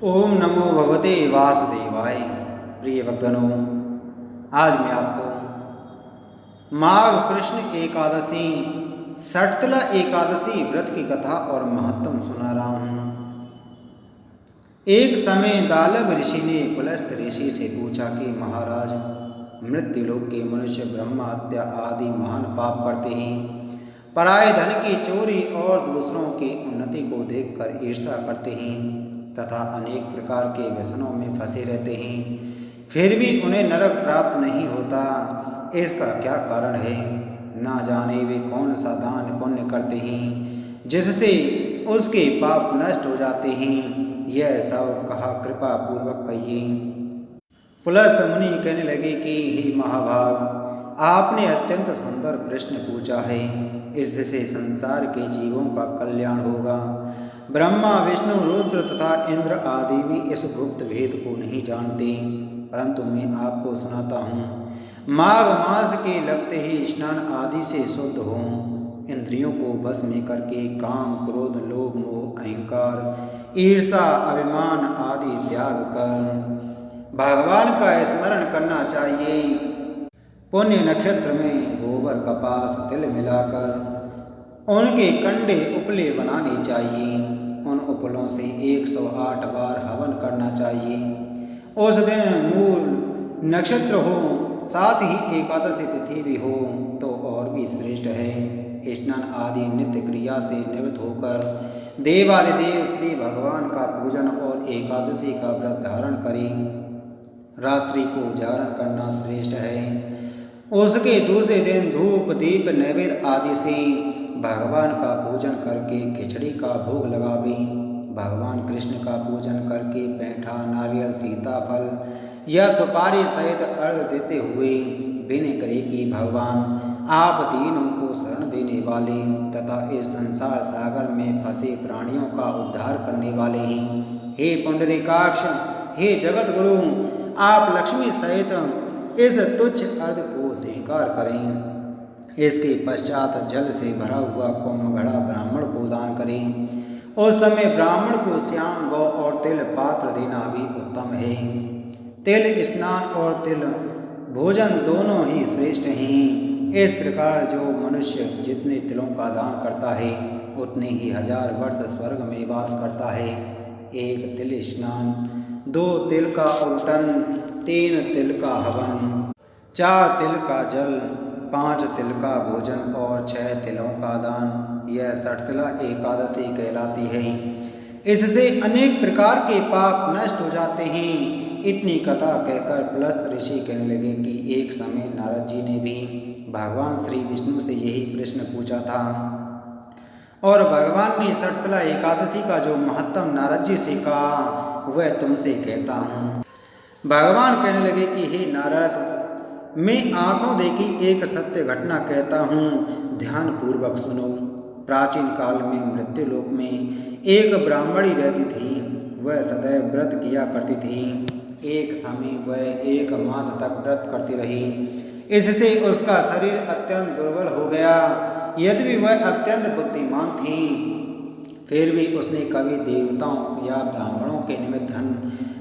ओम नमो भगवते वासुदेवाय। प्रिय भक्तजनों, आज मैं आपको माघ कृष्ण एकादशी षटतिला एकादशी व्रत की कथा और महत्व सुना रहा हूँ। एक समय दालव ऋषि ने पुलस्त ऋषि से पूछा कि महाराज, मृत्युलोक के मनुष्य ब्रह्म हत्या आदि महान पाप करते हैं, पराये धन की चोरी और दूसरों की उन्नति को देखकर ईर्ष्या करते हैं तथा अनेक प्रकार के व्यसनों में फंसे रहते हैं, फिर भी उन्हें नरक प्राप्त नहीं होता। इसका क्या कारण है? ना जाने वे कौन सा दान पुण्य करते हैं जिससे उसके पाप नष्ट हो जाते हैं। यह सब कहा कृपा पूर्वक कहिए। पुलस्त मुनि कहने लगे कि हे महाभाग, आपने अत्यंत सुंदर प्रश्न पूछा है। इससे संसार के जीवों का कल्याण होगा। ब्रह्मा, विष्णु, रुद्र तथा इंद्र आदि भी इस गुप्त भेद को नहीं जानते, परंतु मैं आपको सुनाता हूँ। माघ मास के लगते ही स्नान आदि से शुद्ध हो, इंद्रियों को बस में करके काम, क्रोध, लोभ, मोह, अहंकार, ईर्षा, अभिमान आदि त्याग कर भगवान का स्मरण करना चाहिए। पुण्य नक्षत्र में गोबर, कपास, तिल मिलाकर उनके कंडे उपले बनाने चाहिए। उन उपलों से 108 बार हवन करना चाहिए। उस दिन मूल नक्षत्र हो, साथ ही एकादशी तिथि भी हो तो और भी श्रेष्ठ है। स्नान आदि नित्य क्रिया से निवृत्त होकर देवादिदेव श्री भगवान का पूजन और एकादशी का व्रत धारण करें। रात्रि को जागरण करना श्रेष्ठ है। उसके दूसरे दिन धूप, दीप, नैवेद्य आदि से भगवान का पूजन करके खिचड़ी का भोग लगावें। भगवान कृष्ण का पूजन करके पैठा, नारियल, सीताफल या सुपारी सहित अर्घ देते हुए विनय करे कि भगवान, आप दीनों को शरण देने वाले तथा इस संसार सागर में फंसे प्राणियों का उद्धार करने वाले हैं। हे पुंडरीकाक्ष, हे जगत गुरु, आप लक्ष्मी सहित इस तुच्छ अर्घ को स्वीकार करें। इसके पश्चात जल से भरा हुआ कुंभ घड़ा ब्राह्मण को दान करें। उस समय ब्राह्मण को श्याम, गौ और तिल पात्र देना भी उत्तम है। तिल स्नान और तिल भोजन दोनों ही श्रेष्ठ हैं। इस प्रकार जो मनुष्य जितने तिलों का दान करता है उतने ही 1000 वर्ष स्वर्ग में वास करता है। 1 तिल स्नान, 2 तिल का उल्टन, 3 तिल का हवन, 4 तिल का जल, 5 तिल का भोजन और 6 तिलों का दान। यह षटतिला एकादशी कहलाती है। इससे अनेक प्रकार के पाप नष्ट हो जाते हैं। इतनी कथा कहकर पुलस्त ऋषि कहने लगे कि एक समय नारद जी ने भी भगवान श्री विष्णु से यही प्रश्न पूछा था और भगवान ने षटतिला एकादशी का जो महत्व नारद जी से कहा वह तुमसे कहता हूँ। भगवान कहने लगे कि हे नारद, मैं आंखों देखी एक सत्य घटना कहता हूँ, ध्यान पूर्वक सुनो। प्राचीन काल में मृत्युलोक में एक ब्राह्मणी रहती थी। वह सदैव व्रत किया करती थी। एक समय वह 1 मास तक व्रत करती रही। इससे उसका शरीर अत्यंत दुर्बल हो गया। यद्यपि वह अत्यंत बुद्धिमान थी, फिर भी उसने कभी देवताओं या ब्राह्मणों के निमित्त धन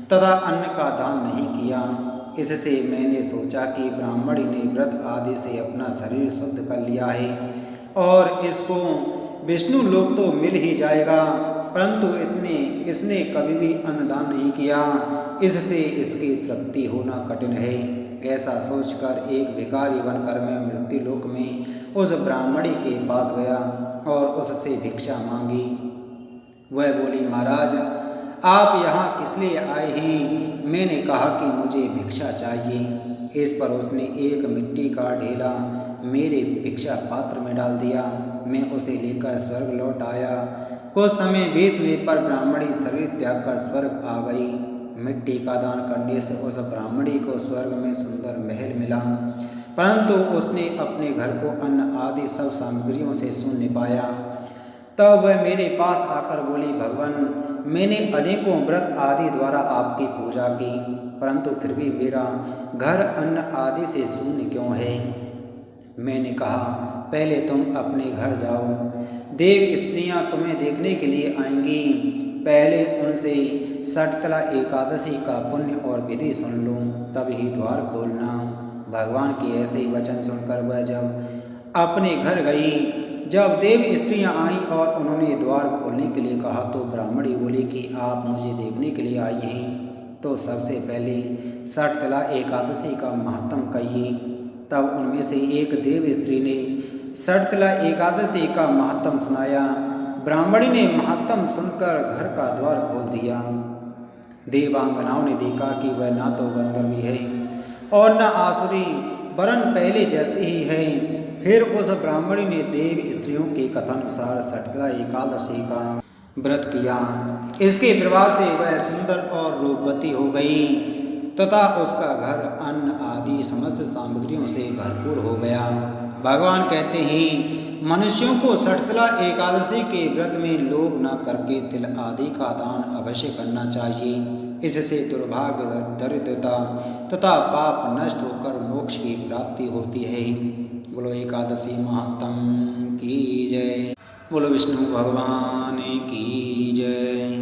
तथा अन्न का दान नहीं किया। इससे मैंने सोचा कि ब्राह्मणी ने व्रत आदि से अपना शरीर शुद्ध कर लिया है और इसको विष्णु लोक तो मिल ही जाएगा, परंतु इसने कभी भी अन्नदान नहीं किया। इससे इसकी तृप्ति होना कठिन है। ऐसा सोचकर एक भिखारी बनकर मैं मृत्यु लोक में उस ब्राह्मणी के पास गया और उससे भिक्षा मांगी। वह बोली, महाराज, आप यहाँ किस लिए आए हैं? मैंने कहा कि मुझे भिक्षा चाहिए। इस पर उसने एक मिट्टी का ढेला मेरे भिक्षा पात्र में डाल दिया। मैं उसे लेकर स्वर्ग लौट आया। कुछ समय बीतने पर ब्राह्मणी शरीर त्याग कर स्वर्ग आ गई। मिट्टी का दान करने से उस ब्राह्मणी को स्वर्ग में सुंदर महल मिला, परंतु उसने अपने घर को अन्न आदि सब सामग्रियों से शून्य पाया। तब वह मेरे पास आकर बोली, भगवान, मैंने अनेकों व्रत आदि द्वारा आपकी पूजा की, परंतु फिर भी मेरा घर अन्न आदि से शून्य क्यों है? मैंने कहा, पहले तुम अपने घर जाओ, देव स्त्रियां तुम्हें देखने के लिए आएंगी। पहले उनसे षटतला एकादशी का पुण्य और विधि सुन लो, तब ही द्वार खोलना। भगवान के ऐसे वचन सुनकर वह जब अपने घर गई, जब देव स्त्रियाँ आईं और उन्होंने द्वार खोलने के लिए कहा तो ब्राह्मणी बोली कि आप मुझे देखने के लिए आई हैं, तो सबसे पहले षटतला एकादशी का महत्व कहिए। तब उनमें से एक देव स्त्री ने षटतला एकादशी का महत्व सुनाया। ब्राह्मणी ने महत्व सुनकर घर का द्वार खोल दिया। देवांगनाओं ने देखा कि वह ना तो गंधर्वी है और न आसुरी, वरन पहले जैसे ही है। फिर उस ब्राह्मणी ने देव स्त्रियों के कथानुसार षटतला एकादशी का व्रत किया। इसके प्रभाव से वह सुंदर और रूपवती हो गई तथा उसका घर अन्न आदि समस्त सामग्रियों से भरपूर हो गया। भगवान कहते हैं, मनुष्यों को षटतला एकादशी के व्रत में लोभ न करके तिल आदि का दान अवश्य करना चाहिए। इससे दुर्भाग्य, दरिद्रता तथा पाप नष्ट होकर मोक्ष की प्राप्ति होती है। बोलो एकादशी महात्म की जय। बोलो विष्णु भगवान की जय।